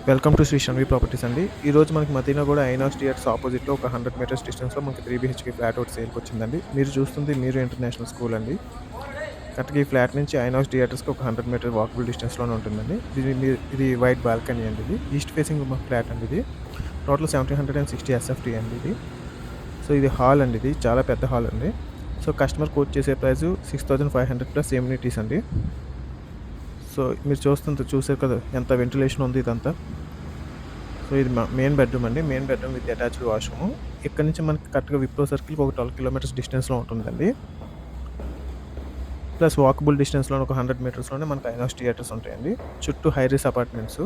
Welcome to Shri Shanvi properties అండి. ఈరోజు మనకి మదీనాగూడ ఐనాక్స్ థియేటర్స్ ఆపోజిట్‌లో ఒక 100 మీటర్స్ డిస్టెన్స్‌లో మనకి 3 బీహెచ్‌కే ఫ్లాట్ ఒకటి సేల్‌కొచ్చిందండి. మీరు చూస్తుంది మీరు ఇంటర్నేషనల్ స్కూల్ అండి. కరెక్ట్‌గా ఈ ఫ్లాట్ నుంచి ఐనాక్స్ థియేటర్స్‌కి ఒక 100 మీటర్ వాకబుల్ డిస్టెన్స్‌లోనే ఉంటుందండి. ఇది వైట్ బాల్కనీ అండి ఇది. ఈస్ట్ ఫేసింగ్ ఫ్లాట్ అండి ఇది. టోటల్ 1760 ఎస్ఎఫ్టీ అండి ఇది. సో ఇది హాల్ అండి ఇది. చాలా పెద్ద హాల్ అండి. సో కస్టమర్ కోట్ చేసే ప్రైస్ 6500 ప్లస్ ఎమ్యూనిటీస్ అండి. సో మీరు చూసారు కదా ఎంత వెంటిలేషన్ ఉంది ఇదంతా. సో ఇది మెయిన్ బెడ్రూమ్ అండి. Main bedroom with attached washroom. ఇక్కడ నుంచి మనకి కరెక్ట్‌గా విప్రో సర్కిల్‌కి ఒక 12 కిలోమీటర్స్ డిస్టెన్స్‌లో ఉంటుందండి. ప్లస్ వాకబుల్ డిస్టెన్స్‌లో ఒక 100 మీటర్స్‌లోనే మనకి ఐనాక్స్ థియేటర్స్ ఉంటాయండి. చుట్టూ హైరీస్ అపార్ట్మెంట్స్.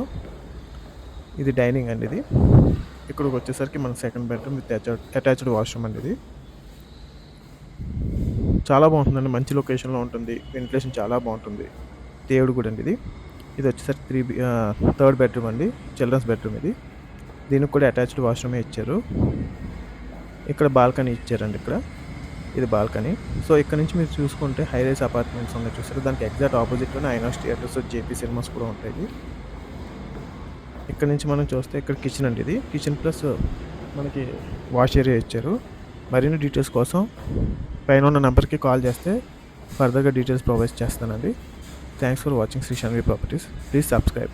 ఇది డైనింగ్ అండి ఇది. ఇక్కడికి వచ్చేసరికి మన second bedroom with attached washroom అండి ఇది. చాలా బాగుంటుందండి. మంచి లొకేషన్‌లో ఉంటుంది. వెంటిలేషన్ చాలా బాగుంటుంది. దేవుడి గుడి అండి ఇది. ఇది వచ్చేసరికి థర్డ్ బెడ్రూమ్ అండి. చిల్డ్రన్స్ బెడ్రూమ్ ఇది. దీనికి కూడా అటాచ్డ్ వాష్రూమే ఇచ్చారు. ఇక్కడ బాల్కనీ ఇచ్చారండి ఇక్కడ. ఇది బాల్కనీ. సో ఇక్కడ నుంచి మీరు చూసుకుంటే హైరైస్ అపార్ట్మెంట్స్ ఉన్నాయి చూసారు. దానికి ఎగ్జాక్ట్ ఆపోజిట్‌లోనే ఐనాక్స్ థియేటర్స్, జేపీ సినిమాస్ కూడా ఉంటాయి. ఇక్కడ నుంచి మనం చూస్తే ఇక్కడ కిచెన్ అండి ఇది. కిచెన్ ప్లస్ మనకి వాష్ ఏరియా ఇచ్చారు. మరిన్ని డీటెయిల్స్ కోసం పైన ఉన్న నెంబర్కి కాల్ చేస్తే ఫర్దర్గా డీటెయిల్స్ ప్రొవైడ్ చేస్తానండి. Thanks for watching Shri Shanvi properties. Please subscribe.